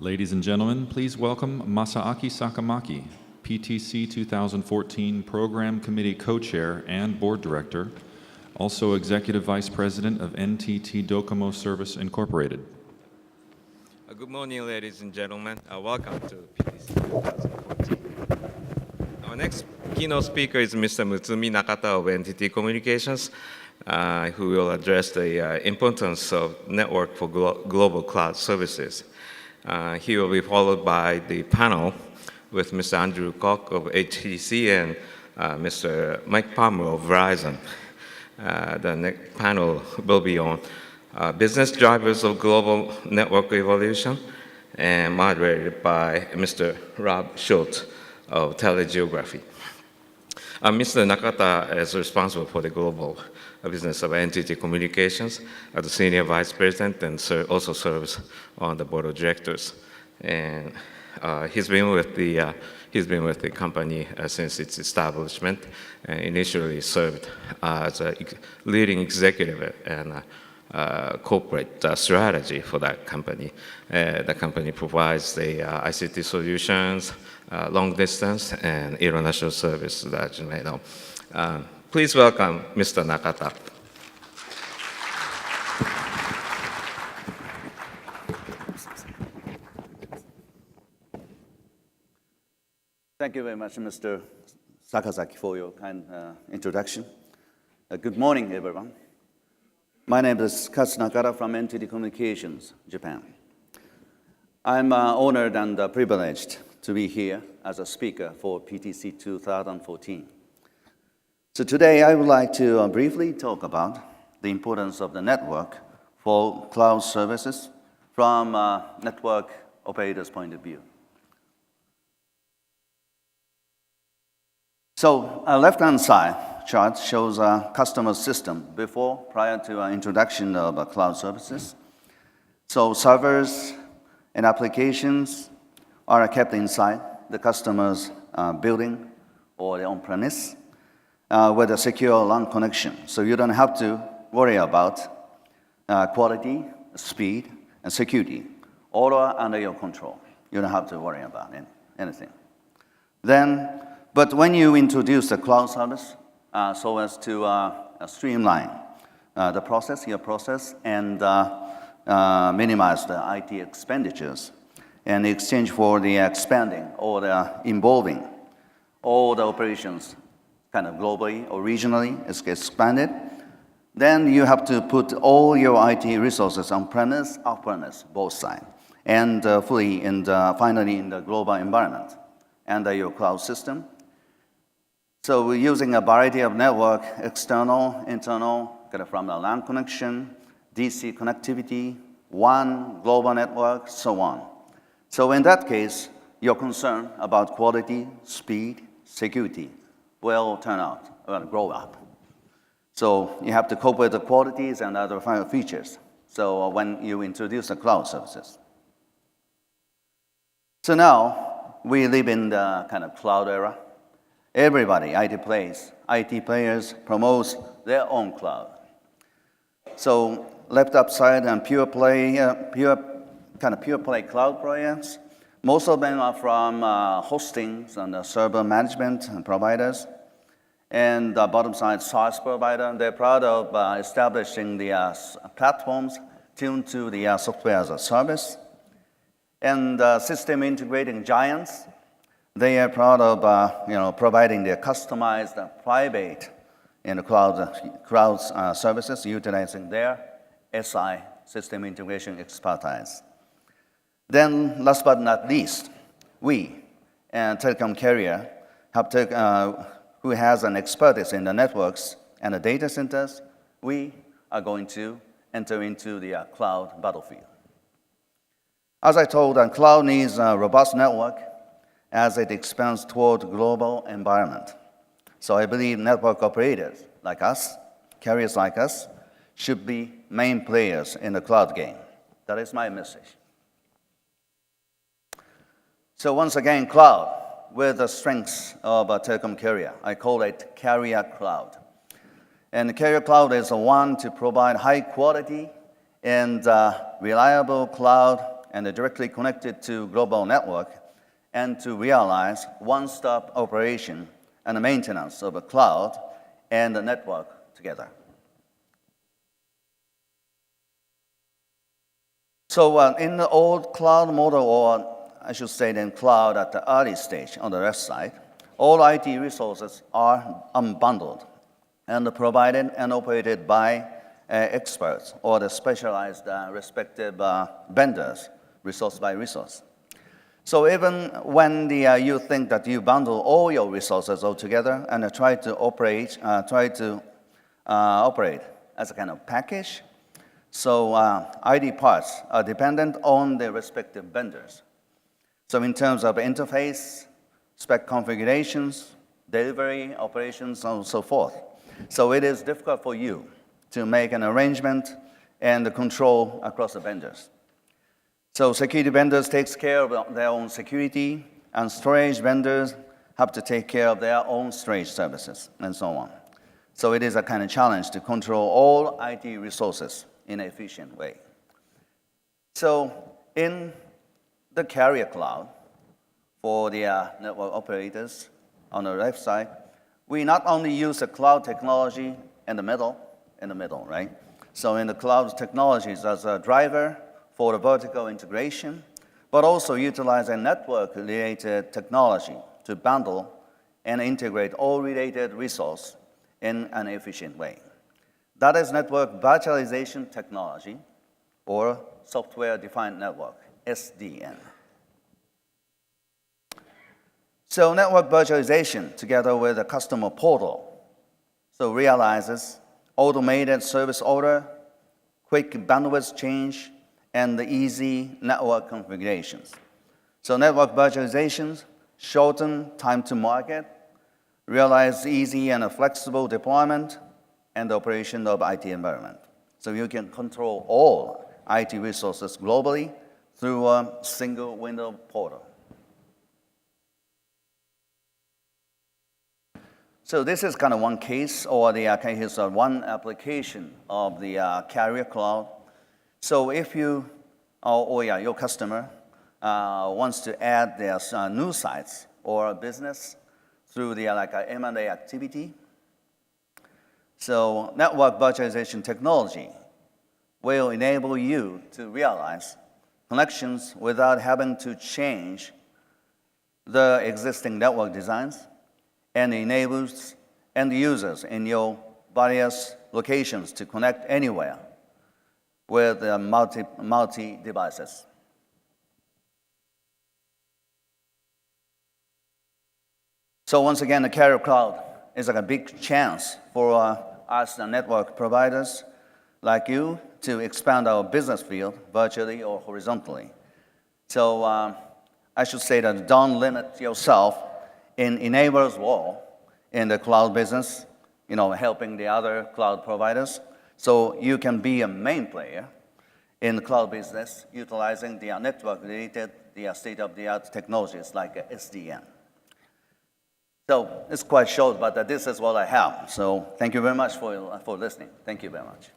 Ladies and gentlemen, please welcome Masaaki Sakamaki, PTC 2014 Program Committee Co-Chair and Board Director, also Executive Vice President of NTT Docomo Service Incorporated. Good morning, ladies and gentlemen. Welcome to PTC 2014. Our next keynote speaker is Mr. Mutsumi Nakata of NTT Communications, who will address the importance of network for global cloud services. He will be followed by the panel with Mr. Andrew Koch of HTC and Mr. Mike Palmer of Verizon. The next panel will be on business drivers of global network evolution and moderated by Mr. Rob Schultz of Telegeography. Mr. Nakata is responsible for the global business of NTT Communications as the Senior Vice President and also serves on the Board of Directors. And he's been with the company since its establishment, and initially served as a leading executive and corporate strategy for that company. The company provides the ICT solutions, long distance, and international service that you may know. Please welcome Mr. Nakata. Thank you very much, Mr. Sakazaki, for your kind introduction. Good morning, everyone. My name is Katsumi Nakata from NTT Communications, Japan. I'm honored and privileged to be here as a speaker for PTC 2014. So today I would like to briefly talk about the importance of the network for cloud services from a network operator's point of view. So a left-hand side chart shows a customer system prior to introduction of cloud services. So servers and applications are kept inside the customer's building or the on-premise with a secure LAN connection. So you don't have to worry about quality, speed, and security. All are under your control. You don't have to worry about anything. But when you introduce the cloud service, so as to streamline your process, and minimize the IT expenditures, in exchange for the expanding or the involving all the operations kind of globally or regionally is expanded, then you have to put all your IT resources on-premise, off-premise, both sides, and fully finally in the global environment under your cloud system. So we're using a variety of network, external, internal, kind of from the LAN connection, DC connectivity, WAN, global network, so on. So in that case, your concern about quality, speed, security will grow up. So you have to cope with the qualities and other features. So when you introduce the cloud services. So now we live in the kind of cloud era. Everybody, IT players promotes their own cloud. So left upside and pure play cloud players. Most of them are from hostings and server management and providers. And the bottom side, SaaS provider. They're proud of establishing the platforms tuned to the software as a service. And system integrating giants. They are proud of providing their customized private cloud services utilizing their SI, system integration expertise. Then, last but not least, we, and telecom carrier, who has an expertise in the networks and the data centers, we are going to enter into the cloud battlefield. As I told, cloud needs a robust network as it expands toward global environment. So I believe network operators like us, carriers like us, should be main players in the cloud game. That is my message. So once again, cloud, with the strengths of a telecom carrier. I call it carrier cloud. And the carrier cloud is the one to provide high quality and reliable cloud and directly connected to global network, and to realize one-stop operation and maintenance of a cloud and the network together. So in the old cloud model, or I should say then cloud at the early stage on the left side, all IT resources are unbundled and provided and operated by experts or the specialized respective vendors, resource by resource. So even when you think that you bundle all your resources all together and try to operate as a kind of package, so ID parts are dependent on the respective vendors. So in terms of interface, spec configurations, delivery, operations, and so forth. So it is difficult for you to make an arrangement and the control across the vendors. So security vendors takes care of their own security, and storage vendors have to take care of their own storage services, and so on. So it is a kind of challenge to control all IT resources in an efficient way. So in the carrier cloud, for the network operators on the left side, we not only use the cloud technology in the middle, right? So in the cloud technologies as a driver for the vertical integration, but also utilize a network-related technology to bundle and integrate all related resources in an efficient way. That is network virtualization technology, or software-defined network, SDN. So network virtualization, together with a customer portal, so realizes automated service order, quick bandwidth change, and the easy network configurations. So network virtualizations shorten time to market, realize easy and a flexible deployment, and the operation of IT environment. So you can control all IT resources globally through a single window portal. So this is kind of one case, or the case of one application of the carrier cloud. So if you, your customer wants to add their new sites or business through the M&A activity, so network virtualization technology will enable you to realize connections without having to change the existing network designs, and enables end users in your various locations to connect anywhere with multi devices. So once again, the carrier cloud is like a big chance for us, the network providers like you, to expand our business field virtually or horizontally. So I should say that don't limit yourself in enablers role in the cloud business, helping the other cloud providers. So you can be a main player in the cloud business, utilizing the network-related, the state-of-the-art technologies like SDN. So it's quite short, but this is what I have. So thank you very much for listening. Thank you very much.